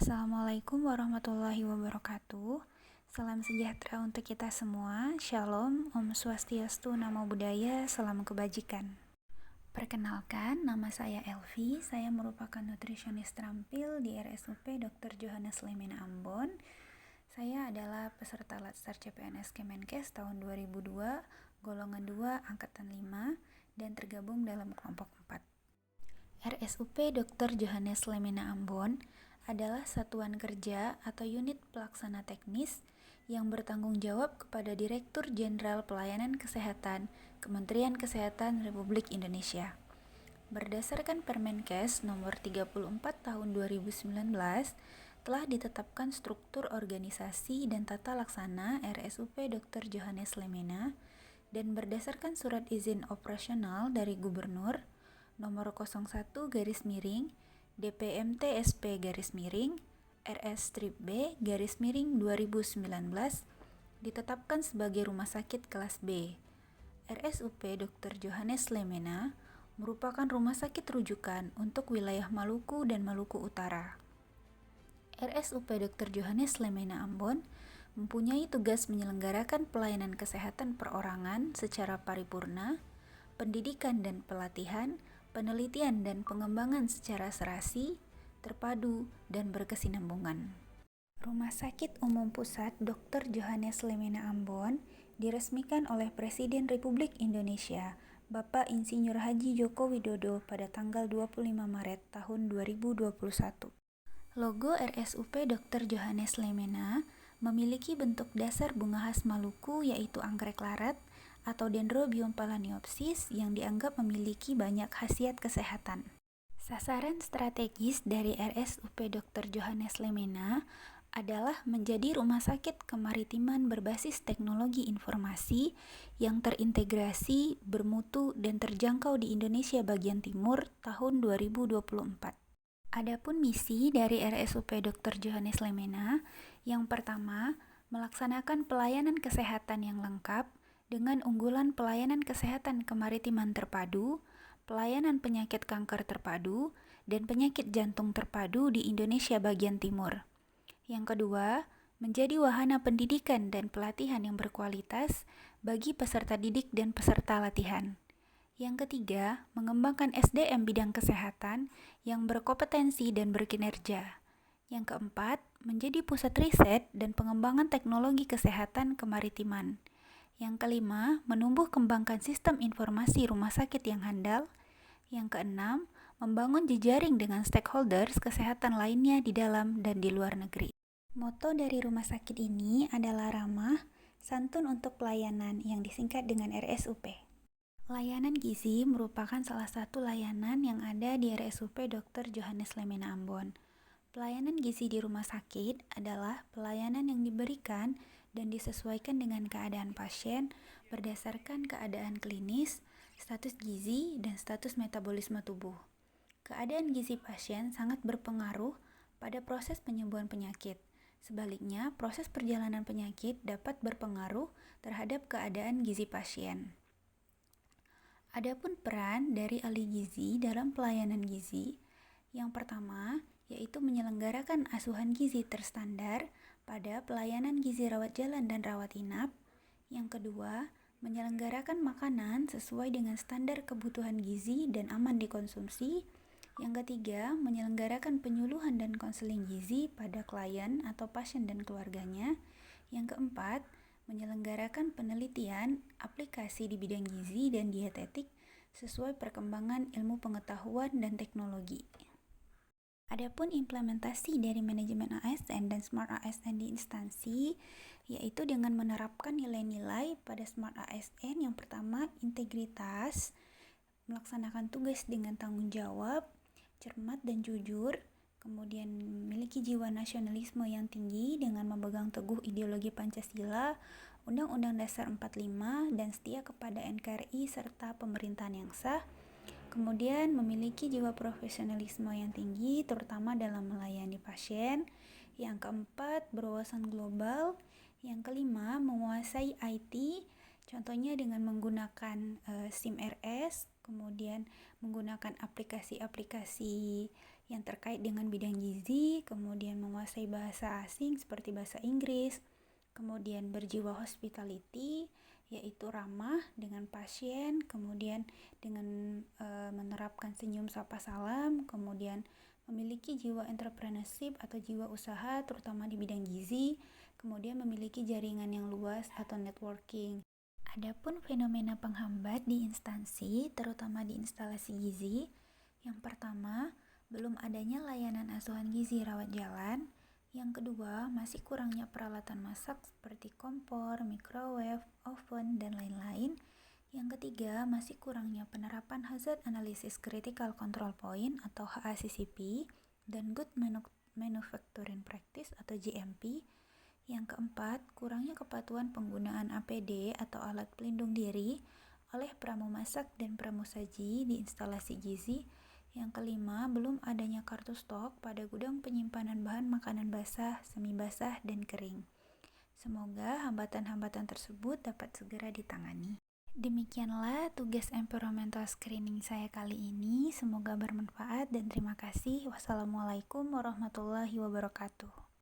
Assalamualaikum warahmatullahi wabarakatuh. Salam sejahtera untuk kita semua. Shalom, Om Swastiastu, Namo Buddhaya, salam kebajikan. Perkenalkan, nama saya Elvi. Saya merupakan nutrisionis terampil di RSUP Dr. Johannes Lemena Ambon. Saya adalah peserta Latsar CPNS Kemenkes tahun 2002, golongan 2, angkatan 5, dan tergabung dalam kelompok 4. RSUP Dr. Johannes Lemena Ambon adalah satuan kerja atau unit pelaksana teknis yang bertanggung jawab kepada Direktur Jenderal Pelayanan Kesehatan Kementerian Kesehatan Republik Indonesia. Berdasarkan Permenkes nomor 34 tahun 2019, telah ditetapkan struktur organisasi dan tata laksana RSUP Dr. Johannes Lemena dan berdasarkan surat izin operasional dari Gubernur nomor 01/DPMT SP-RS-B 2019 ditetapkan sebagai rumah sakit kelas B. RSUP Dr. Johannes Lemena merupakan rumah sakit rujukan untuk wilayah Maluku dan Maluku Utara. RSUP Dr. Johannes Lemena Ambon mempunyai tugas menyelenggarakan pelayanan kesehatan perorangan secara paripurna, pendidikan dan pelatihan, penelitian dan pengembangan secara serasi, terpadu, dan berkesinambungan. Rumah Sakit Umum Pusat Dr. Johannes Lemena Ambon diresmikan oleh Presiden Republik Indonesia, Bapak Insinyur Haji Joko Widodo pada tanggal 25 Maret tahun 2021. Logo RSUP Dr. Johannes Lemena memiliki bentuk dasar bunga khas Maluku yaitu anggrek larat atau Dendrobium phalaenopsis yang dianggap memiliki banyak khasiat kesehatan. Sasaran strategis dari RSUP Dr. Johannes Lemena adalah menjadi rumah sakit kemaritiman berbasis teknologi informasi yang terintegrasi, bermutu, dan terjangkau di Indonesia bagian timur tahun 2024. Adapun misi dari RSUP Dr. Johannes Lemena, yang pertama, melaksanakan pelayanan kesehatan yang lengkap dengan unggulan pelayanan kesehatan kemaritiman terpadu, pelayanan penyakit kanker terpadu, dan penyakit jantung terpadu di Indonesia bagian timur. Yang kedua, menjadi wahana pendidikan dan pelatihan yang berkualitas bagi peserta didik dan peserta latihan. Yang ketiga, mengembangkan SDM bidang kesehatan yang berkompetensi dan berkinerja. Yang keempat, menjadi pusat riset dan pengembangan teknologi kesehatan kemaritiman. Yang kelima, menumbuh kembangkan sistem informasi rumah sakit yang handal. Yang keenam, membangun jejaring dengan stakeholders kesehatan lainnya di dalam dan di luar negeri. Moto dari rumah sakit ini adalah ramah, santun untuk pelayanan yang disingkat dengan RSUP. Layanan gizi merupakan salah satu layanan yang ada di RSUP Dr. Johannes Lemena Ambon. Pelayanan gizi di rumah sakit adalah pelayanan yang diberikan dan disesuaikan dengan keadaan pasien berdasarkan keadaan klinis, status gizi, dan status metabolisme tubuh. Keadaan gizi pasien sangat berpengaruh pada proses penyembuhan penyakit. Sebaliknya, proses perjalanan penyakit dapat berpengaruh terhadap keadaan gizi pasien. Adapun peran dari ahli gizi dalam pelayanan gizi, yang pertama yaitu menyelenggarakan asuhan gizi terstandar pada pelayanan gizi rawat jalan dan rawat inap. Yang kedua, menyelenggarakan makanan sesuai dengan standar kebutuhan gizi dan aman dikonsumsi. Yang ketiga, menyelenggarakan penyuluhan dan konseling gizi pada klien atau pasien dan keluarganya. Yang keempat, menyelenggarakan penelitian aplikasi di bidang gizi dan dietetik sesuai perkembangan ilmu pengetahuan dan teknologi. Adapun implementasi dari manajemen ASN dan Smart ASN di instansi, yaitu dengan menerapkan nilai-nilai pada Smart ASN. Yang pertama, integritas, melaksanakan tugas dengan tanggung jawab, cermat dan jujur, kemudian memiliki jiwa nasionalisme yang tinggi dengan memegang teguh ideologi Pancasila, Undang-Undang Dasar 45, dan setia kepada NKRI serta pemerintahan yang sah. Kemudian memiliki jiwa profesionalisme yang tinggi terutama dalam melayani pasien. Yang keempat, berwawasan global. Yang kelima, menguasai IT, contohnya dengan menggunakan SIM RS, kemudian menggunakan aplikasi-aplikasi yang terkait dengan bidang gizi, kemudian menguasai bahasa asing seperti bahasa Inggris, kemudian berjiwa hospitality, yaitu ramah dengan pasien, kemudian dengan menerapkan senyum sapa salam, kemudian memiliki jiwa entrepreneurship atau jiwa usaha terutama di bidang gizi, kemudian memiliki jaringan yang luas atau networking. Adapun fenomena penghambat di instansi, terutama di instalasi gizi, yang pertama, belum adanya layanan asuhan gizi rawat jalan. Yang kedua, masih kurangnya peralatan masak seperti kompor, microwave, oven, dan lain-lain. Yang ketiga, masih kurangnya penerapan Hazard Analysis Critical Control Point atau HACCP dan Good Manufacturing Practice atau GMP. Yang keempat, kurangnya kepatuhan penggunaan APD atau alat pelindung diri oleh pramu masak dan pramu saji di instalasi gizi. Yang kelima, belum adanya kartu stok pada gudang penyimpanan bahan makanan basah, semi basah, dan kering. Semoga hambatan-hambatan tersebut dapat segera ditangani. Demikianlah tugas environmental screening saya kali ini. Semoga bermanfaat dan terima kasih. Wassalamualaikum warahmatullahi wabarakatuh.